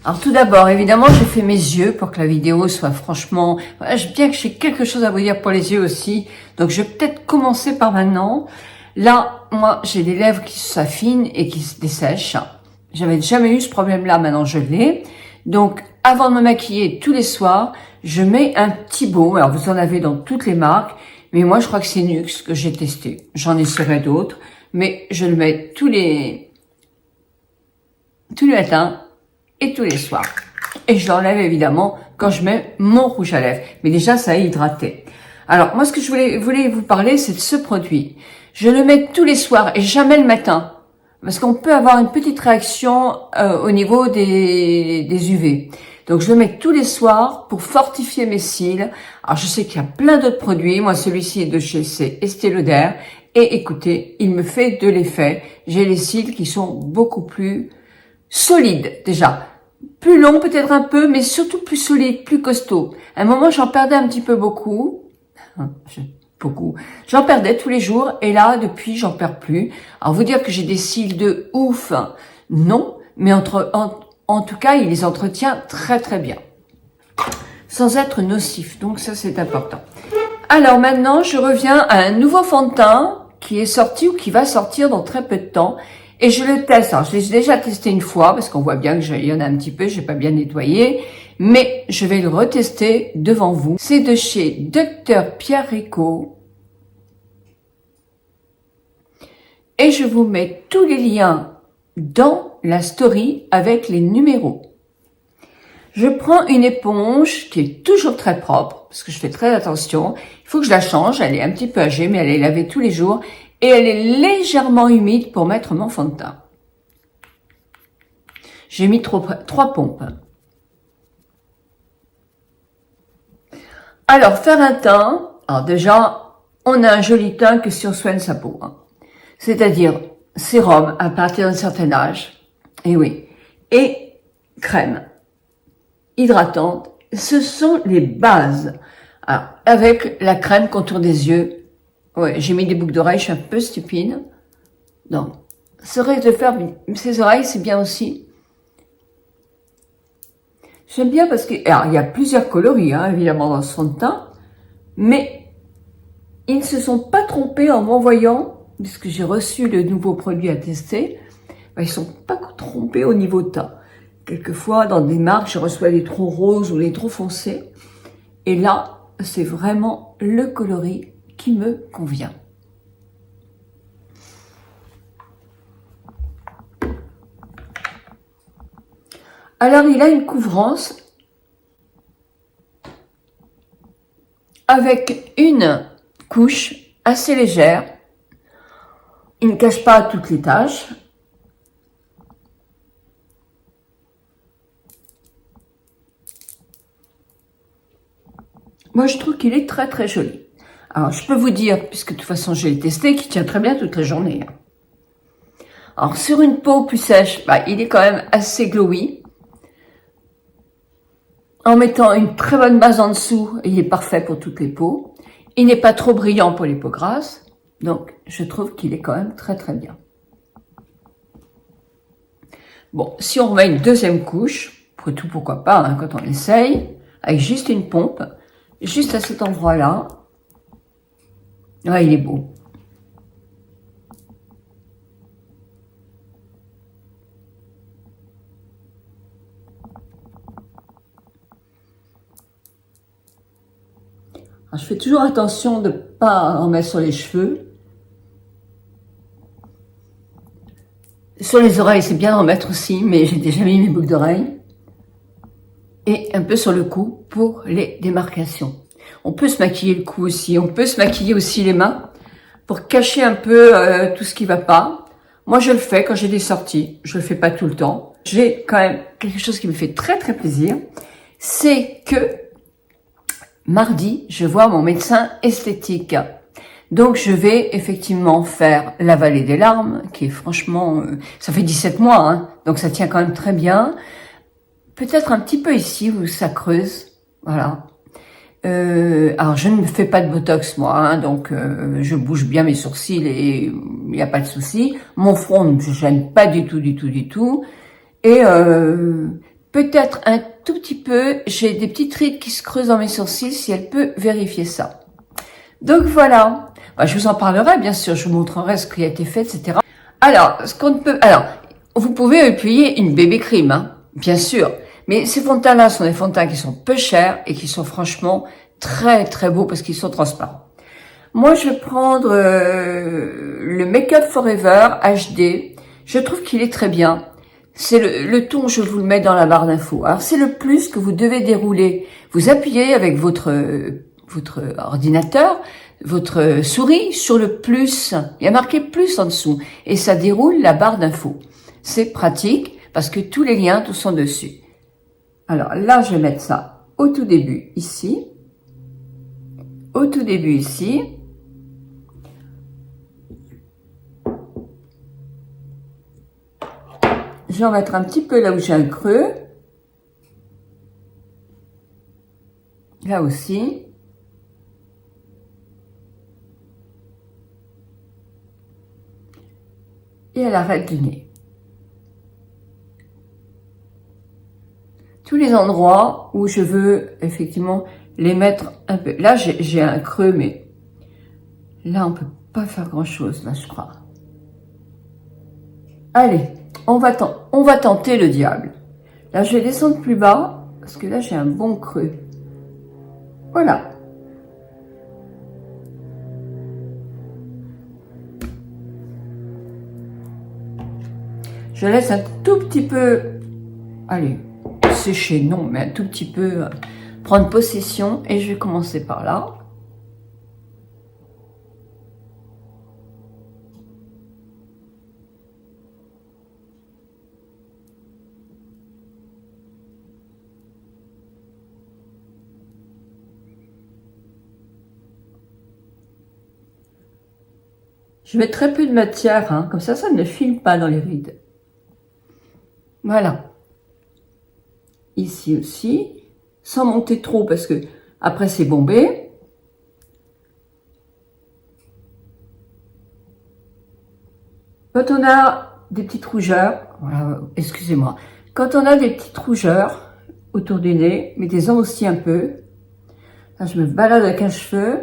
Alors tout d'abord, évidemment, j'ai fait mes yeux pour que la vidéo soit franchement... Voilà, bien que j'ai quelque chose à vous dire pour les yeux aussi, donc je vais peut-être commencer par maintenant. Là, moi, j'ai les lèvres qui s'affinent et qui se dessèchent. J'avais jamais eu ce problème-là, maintenant je l'ai. Donc, avant de me maquiller tous les soirs, je mets un petit baume. Alors, vous en avez dans toutes les marques, mais moi, je crois que c'est Nuxe que j'ai testé. J'en essaierai d'autres, mais je le mets tous les matins et tous les soirs. Et je l'enlève évidemment quand je mets mon rouge à lèvres. Mais déjà, ça a hydraté. Alors, moi, ce que je voulais vous parler, c'est de ce produit. Je le mets tous les soirs et jamais le matin. Parce qu'on peut avoir une petite réaction au niveau des UV. Donc, je le mets tous les soirs pour fortifier mes cils. Alors, je sais qu'il y a plein d'autres produits. Moi, celui-ci est de chez Estée Lauder. Et écoutez, il me fait de l'effet. J'ai les cils qui sont beaucoup plus solides, déjà. Plus long peut-être un peu, mais surtout plus solide, plus costaud. À un moment, j'en perdais un petit peu beaucoup. J'en perdais tous les jours, et là, depuis, j'en perds plus. Alors, vous dire que j'ai des cils de ouf, non, mais en tout cas, il les entretient très très bien. Sans être nocif, donc ça, c'est important. Alors maintenant, je reviens à un nouveau fond de teint qui est sorti ou qui va sortir dans très peu de temps. Et je le teste. Alors, je l'ai déjà testé une fois parce qu'on voit bien qu'il y en a un petit peu, j'ai pas bien nettoyé. Mais je vais le retester devant vous. C'est de chez Dr Pierre Rico. Et je vous mets tous les liens dans la story avec les numéros. Je prends une éponge qui est toujours très propre parce que je fais très attention. Il faut que je la change. Elle est un petit peu âgée, mais elle est lavée tous les jours. Et elle est légèrement humide pour mettre mon fond de teint. J'ai mis 3 pompes. Alors, faire un teint. Alors déjà, on a un joli teint que si on soigne sa peau. C'est-à-dire sérum à partir d'un certain âge. Et oui. Et crème hydratante. Ce sont les bases. Alors, avec la crème contour des yeux. Ouais, j'ai mis des boucles d'oreilles, je suis un peu stupide. Donc, c'est vrai de faire ses oreilles, c'est bien aussi. J'aime bien parce que, alors, il y a plusieurs coloris, évidemment, dans ce fond de teint. Mais, ils ne se sont pas trompés en m'envoyant, puisque j'ai reçu le nouveau produit à tester, ils ne sont pas trompés au niveau de teint. Quelquefois, dans des marques, je reçois les trop roses ou les trop foncés. Et là, c'est vraiment le coloris qui me convient. Alors, il a une couvrance avec une couche assez légère. Il ne cache pas toutes les taches. Moi, je trouve qu'il est très très joli. Alors, je peux vous dire, puisque de toute façon, je l'ai testé, qu'il tient très bien toute la journée. Alors, sur une peau plus sèche, il est quand même assez glowy. En mettant une très bonne base en dessous, il est parfait pour toutes les peaux. Il n'est pas trop brillant pour les peaux grasses. Donc, je trouve qu'il est quand même très très bien. Bon, si on remet une deuxième couche, après tout, pourquoi pas, quand on essaye, avec juste une pompe, juste à cet endroit-là. Ouais, il est beau. Alors, je fais toujours attention de ne pas en mettre sur les cheveux. Sur les oreilles, c'est bien d'en mettre aussi, mais j'ai déjà mis mes boucles d'oreilles. Et un peu sur le cou pour les démarcations. On peut se maquiller le cou aussi, on peut se maquiller aussi les mains pour cacher un peu tout ce qui va pas. Moi, je le fais quand j'ai des sorties. Je le fais pas tout le temps. J'ai quand même quelque chose qui me fait très très plaisir. C'est que mardi, je vois mon médecin esthétique. Donc, je vais effectivement faire la vallée des larmes, qui est franchement... ça fait 17 mois, donc ça tient quand même très bien. Peut-être un petit peu ici où ça creuse, voilà. Alors, je ne fais pas de botox, moi, donc je bouge bien mes sourcils et il n'y a pas de souci. Mon front ne me gêne pas du tout, du tout, du tout. Et peut-être un tout petit peu, j'ai des petites rides qui se creusent dans mes sourcils, si elle peut vérifier ça. Donc voilà, je vous en parlerai, bien sûr, je vous montrerai ce qui a été fait, etc. Alors, vous pouvez appuyer une bébé crème, hein, bien sûr, mais ces fonds de teint-là sont des fonds de teint qui sont peu chers et qui sont franchement très très beaux parce qu'ils sont transparents. Moi, je vais prendre le Make Up Forever HD. Je trouve qu'il est très bien. C'est le ton, je vous le mets dans la barre d'infos. Alors, c'est le plus que vous devez dérouler. Vous appuyez avec votre ordinateur, votre souris sur le plus. Il y a marqué plus en dessous. Et ça déroule la barre d'infos. C'est pratique parce que tous les liens tous sont dessus. Alors là, je vais mettre ça au tout début, ici. Au tout début, ici. Je vais en mettre un petit peu là où j'ai un creux. Là aussi. Et à l'arête du nez. Tous les endroits où je veux effectivement les mettre un peu. Là, j'ai un creux, mais là, on peut pas faire grand chose, là, je crois. Allez, on va tenter le diable. Là, je vais descendre plus bas, parce que là, j'ai un bon creux. Voilà. Je laisse un tout petit peu, allez, sécher, non, mais un tout petit peu prendre possession, et je vais commencer par là. Je mets très peu de matière, hein, comme ça ne file pas dans les rides. Voilà. Ici aussi, sans monter trop parce que après c'est bombé. Quand on a des petites rougeurs, voilà, excusez-moi, quand on a des petites rougeurs autour du nez, mettez-en aussi un peu. Là, je me balade avec un cheveu.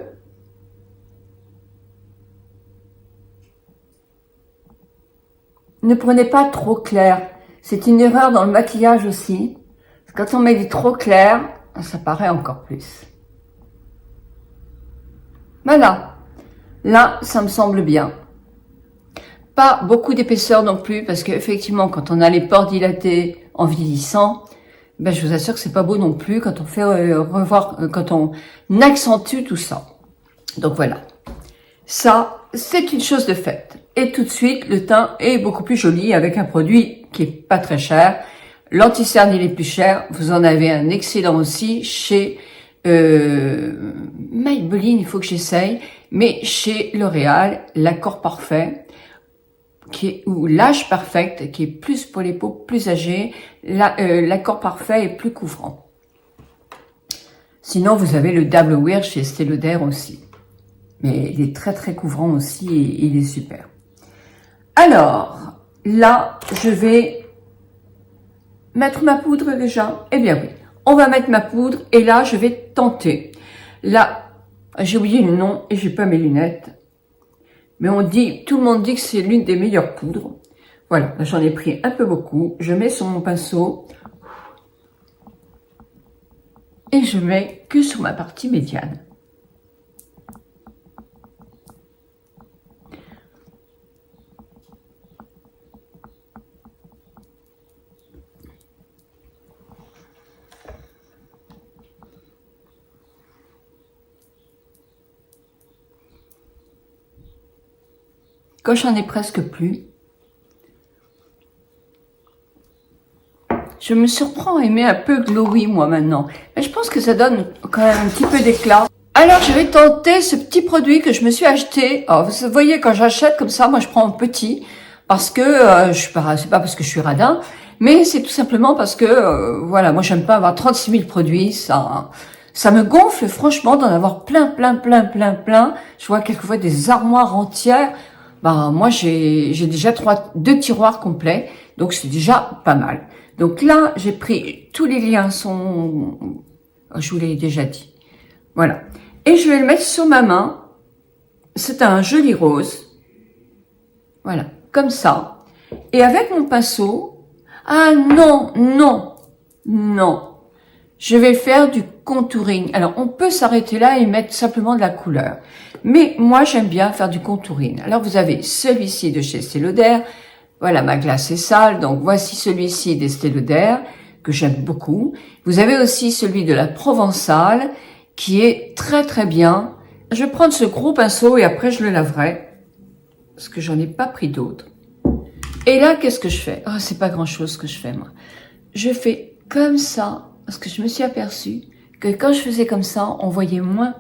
Ne prenez pas trop clair. C'est une erreur dans le maquillage aussi. Quand on met du trop clair, ça paraît encore plus. Voilà. Là, ça me semble bien. Pas beaucoup d'épaisseur non plus, parce qu'effectivement, quand on a les pores dilatés en vieillissant, ben, je vous assure que c'est pas beau non plus quand on fait quand on accentue tout ça. Donc voilà. Ça, c'est une chose de faite. Et tout de suite, le teint est beaucoup plus joli avec un produit qui est pas très cher. L'anti-cerne, il est plus cher. Vous en avez un excellent aussi chez Maybelline, il faut que j'essaye. Mais chez L'Oréal, l'accord parfait, ou l'âge parfait, qui est plus pour les peaux plus âgées. L'accord parfait est plus couvrant. Sinon, vous avez le Double Wear chez Estée Lauder aussi. Mais il est très très couvrant aussi et il est super. Alors, là, je vais mettre ma poudre déjà. Eh bien oui, on va mettre ma poudre et là, je vais tenter. Là, j'ai oublié le nom et j'ai pas mes lunettes. Mais tout le monde dit que c'est l'une des meilleures poudres. Voilà, j'en ai pris un peu beaucoup. Je mets sur mon pinceau et je mets que sur ma partie médiane. Quand j'en ai presque plus, je me surprends à aimer un peu glowy moi maintenant. Mais je pense que ça donne quand même un petit peu d'éclat. Alors je vais tenter ce petit produit que je me suis acheté. Alors, vous voyez, quand j'achète comme ça, moi je prends un petit parce que c'est pas parce que je suis radin, mais c'est tout simplement parce que voilà, moi j'aime pas avoir 36 000 produits, ça me gonfle franchement d'en avoir plein. Je vois quelquefois des armoires entières. Moi j'ai déjà 2 tiroirs complets, donc c'est déjà pas mal. Donc là, j'ai pris, tous les liens sont, je vous l'ai déjà dit. Voilà. Et je vais le mettre sur ma main. C'est un joli rose. Voilà. Comme ça. Et avec mon pinceau, ah non, non, non. Je vais faire du contouring. Alors, on peut s'arrêter là et mettre simplement de la couleur. Mais moi, j'aime bien faire du contouring. Alors, vous avez celui-ci de chez Estée Lauder. Voilà, ma glace est sale. Donc, voici celui-ci d'Estée Lauder, que j'aime beaucoup. Vous avez aussi celui de la Provençale, qui est très très bien. Je vais prendre ce gros pinceau et après, je le laverai. Parce que j'en ai pas pris d'autres. Et là, qu'est-ce que je fais? Oh, c'est pas grand-chose que je fais, moi. Je fais comme ça. Parce que je me suis aperçue que quand je faisais comme ça, on voyait moins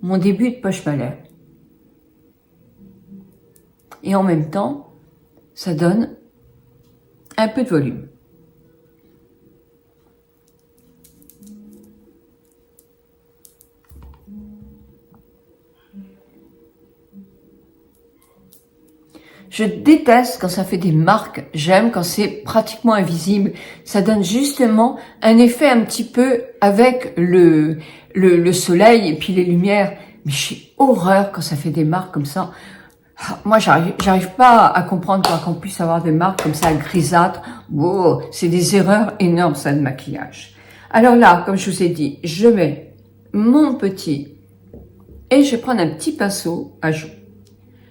mon début de poche malaire. Et en même temps, ça donne un peu de volume. Je déteste quand ça fait des marques, j'aime quand c'est pratiquement invisible. Ça donne justement un effet un petit peu avec le soleil et puis les lumières. Mais j'ai horreur quand ça fait des marques comme ça. Moi, j'arrive pas à comprendre qu'on puisse avoir des marques comme ça grisâtres. Wow, c'est des erreurs énormes, ça, de maquillage. Alors là, comme je vous ai dit, je mets mon petit et je vais prendre un petit pinceau à joues.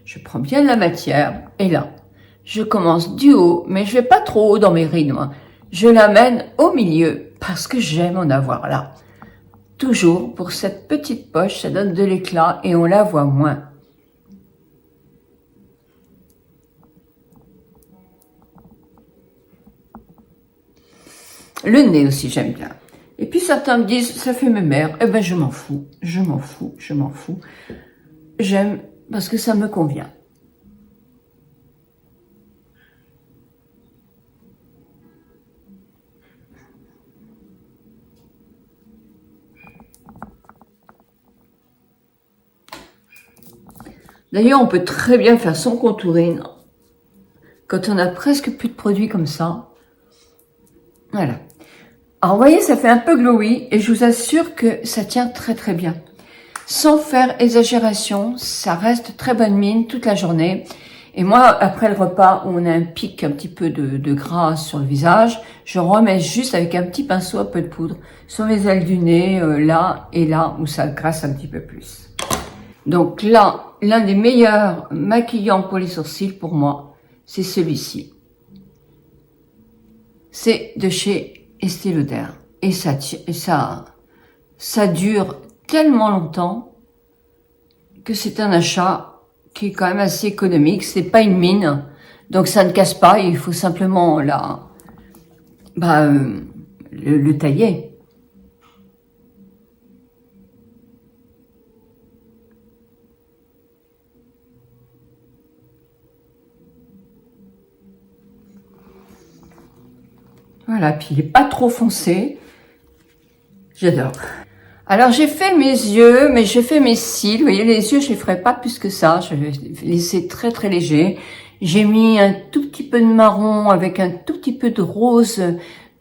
Je prends bien de la matière et là, je commence du haut, mais je vais pas trop haut dans mes rides, moi. Je l'amène au milieu parce que j'aime en avoir là. Toujours pour cette petite poche, ça donne de l'éclat et on la voit moins. Le nez aussi, j'aime bien. Et puis certains me disent, ça fait mémère. Eh ben, je m'en fous, je m'en fous, je m'en fous. J'aime parce que ça me convient. D'ailleurs, on peut très bien faire son contouring quand on a presque plus de produits comme ça. Voilà. Alors, vous voyez, ça fait un peu glowy et je vous assure que ça tient très très bien. Sans faire exagération, ça reste très bonne mine toute la journée. Et moi, après le repas, où on a un pic un petit peu de gras sur le visage, je remets juste avec un petit pinceau, un peu de poudre, sur les ailes du nez, là et là, où ça graisse un petit peu plus. Donc là, l'un des meilleurs maquillants pour les sourcils, pour moi, c'est celui-ci. C'est de chez Estée Lauder. Et ça dure tellement longtemps que c'est un achat qui est quand même assez économique. C'est pas une mine, donc ça ne casse pas. Il faut simplement le tailler. Voilà, puis il est pas trop foncé. J'adore. Alors j'ai fait mes yeux, mais j'ai fait mes cils. Vous voyez, les yeux, je les ferai pas plus que ça. Je vais les laisser très très léger. J'ai mis un tout petit peu de marron avec un tout petit peu de rose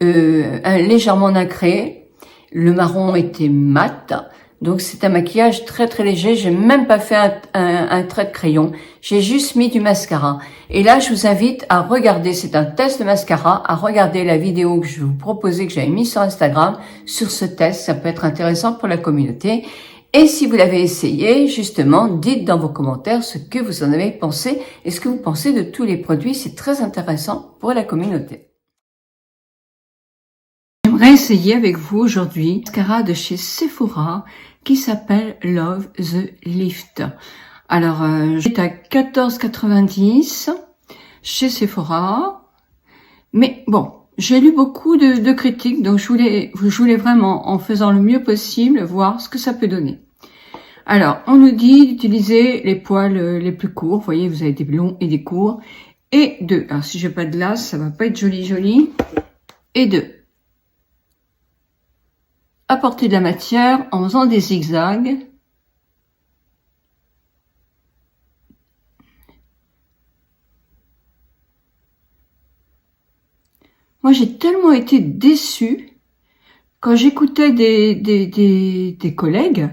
légèrement nacré. Le marron était mat. Donc c'est un maquillage très très léger. J'ai même pas fait un trait de crayon. J'ai juste mis du mascara. Et là, je vous invite à regarder, c'est un test de mascara, à regarder la vidéo que je vous proposais, que j'avais mise sur Instagram, sur ce test. Ça peut être intéressant pour la communauté. Et si vous l'avez essayé, justement, dites dans vos commentaires ce que vous en avez pensé et ce que vous pensez de tous les produits. C'est très intéressant pour la communauté. J'aimerais essayer avec vous aujourd'hui un mascara de chez Sephora qui s'appelle Love the Lift. Alors, j'étais à 14,90 chez Sephora. Mais bon, j'ai lu beaucoup de critiques, donc je voulais vraiment, en faisant le mieux possible, voir ce que ça peut donner. Alors, on nous dit d'utiliser les poils les plus courts. Vous voyez, vous avez des longs et des courts. Et deux. Alors, si j'ai pas de glace, ça va pas être joli. Et deux. Apporter de la matière en faisant des zigzags. Moi, j'ai tellement été déçue quand j'écoutais des collègues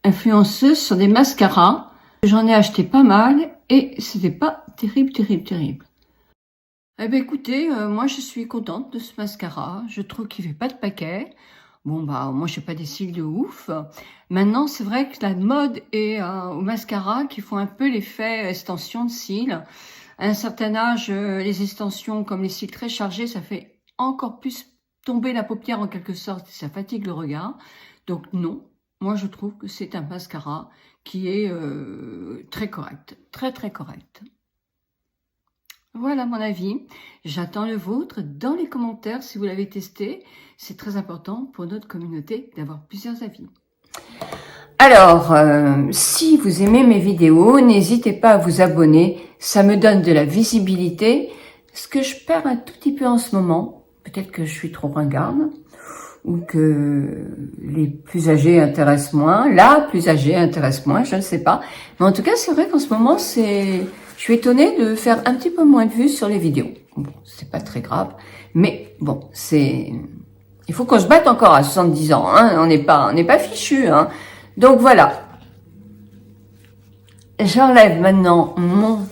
influenceuses sur des mascaras. J'en ai acheté pas mal et c'était pas terrible, terrible, terrible. Eh ben écoutez, moi je suis contente de ce mascara. Je trouve qu'il fait pas de paquet. Bon bah moi je suis pas des cils de ouf. Maintenant c'est vrai que la mode est au mascara qui font un peu l'effet extension de cils. À un certain âge, les extensions comme les cils très chargés, ça fait encore plus tomber la paupière en quelque sorte. Ça fatigue le regard. Donc non, moi je trouve que c'est un mascara qui est très correct, très très correct. Voilà mon avis. J'attends le vôtre dans les commentaires si vous l'avez testé. C'est très important pour notre communauté d'avoir plusieurs avis. Alors, si vous aimez mes vidéos, n'hésitez pas à vous abonner. Ça me donne de la visibilité. Ce que je perds un tout petit peu en ce moment, peut-être que je suis trop ringarde, ou que les plus âgés intéressent moins. La plus âgée intéresse moins, je ne sais pas. Mais en tout cas, c'est vrai qu'en ce moment, je suis étonnée de faire un petit peu moins de vues sur les vidéos. Bon, c'est pas très grave, mais bon, il faut qu'on se batte encore à 70 ans, hein. On n'est pas fichu, hein. Donc voilà. J'enlève maintenant mon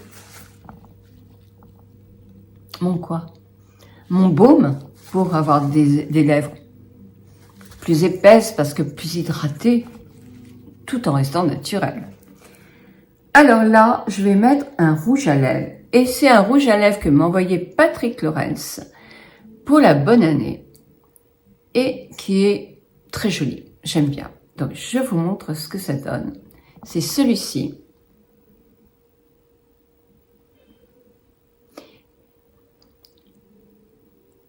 baume pour avoir des lèvres plus épaisses parce que plus hydratées, tout en restant naturel. Alors là, je vais mettre un rouge à lèvres. Et c'est un rouge à lèvres que m'a envoyé Patrick Lorenz pour la bonne année. Et qui est très joli. J'aime bien. Donc, je vous montre ce que ça donne. C'est celui-ci.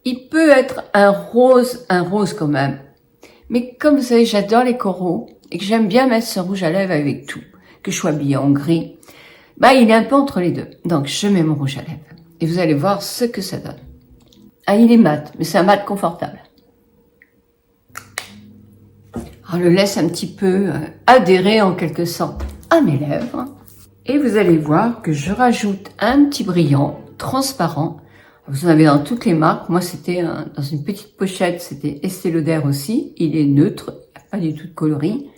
Il peut être un rose quand même. Mais comme vous savez, j'adore les coraux et que j'aime bien mettre ce rouge à lèvres avec tout. Que je sois habillée en gris. Bah, il est un peu entre les deux. Donc, je mets mon rouge à lèvres. Et vous allez voir ce que ça donne. Ah, il est mat, mais c'est un mat confortable. On le laisse un petit peu adhérer en quelque sorte à mes lèvres. Et vous allez voir que je rajoute un petit brillant transparent. Vous en avez dans toutes les marques. Moi, c'était dans une petite pochette, c'était Estée Lauder aussi. Il est neutre, il n'y a pas du tout de coloris.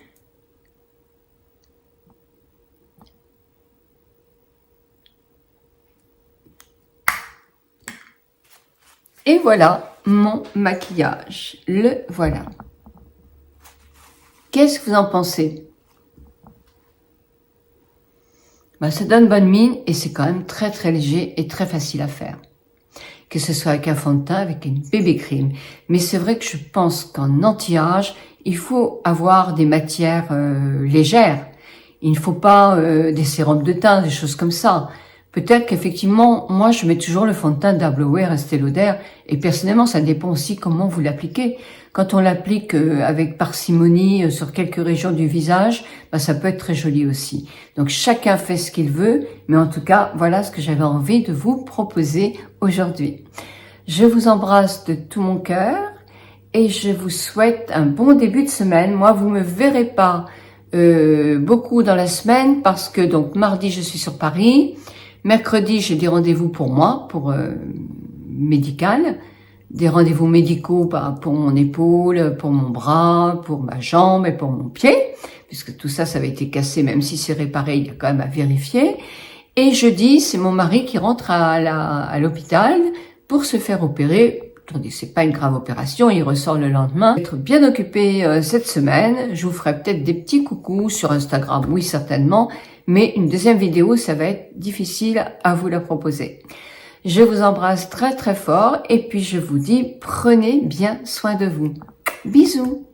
Et voilà mon maquillage. Le voilà. Qu'est-ce que vous en pensez? Bah, ça donne bonne mine et c'est quand même très très léger et très facile à faire. Que ce soit avec un fond de teint, avec une bébé crème. Mais c'est vrai que je pense qu'en anti-âge, il faut avoir des matières légères. Il ne faut pas des sérums de teint, des choses comme ça. Peut-être qu'effectivement, moi, je mets toujours le fond de teint d'Ablowear Estée Lauder. Et personnellement, ça dépend aussi comment vous l'appliquez. Quand on l'applique avec parcimonie sur quelques régions du visage, bah, ça peut être très joli aussi. Donc, chacun fait ce qu'il veut. Mais en tout cas, voilà ce que j'avais envie de vous proposer aujourd'hui. Je vous embrasse de tout mon cœur et je vous souhaite un bon début de semaine. Moi, vous me verrez pas beaucoup dans la semaine parce que donc mardi, je suis sur Paris. Mercredi, j'ai des rendez-vous pour moi, pour médical, des rendez-vous médicaux pour mon épaule, pour mon bras, pour ma jambe et pour mon pied, puisque tout ça, ça avait été cassé, même si c'est réparé, il y a quand même à vérifier. Et jeudi, c'est mon mari qui rentre à l'hôpital pour se faire opérer. Attendez, c'est pas une grave opération, il ressort le lendemain. Être bien occupé cette semaine, je vous ferai peut-être des petits coucous sur Instagram, oui certainement, mais une deuxième vidéo, ça va être difficile à vous la proposer. Je vous embrasse très très fort et puis je vous dis, prenez bien soin de vous. Bisous!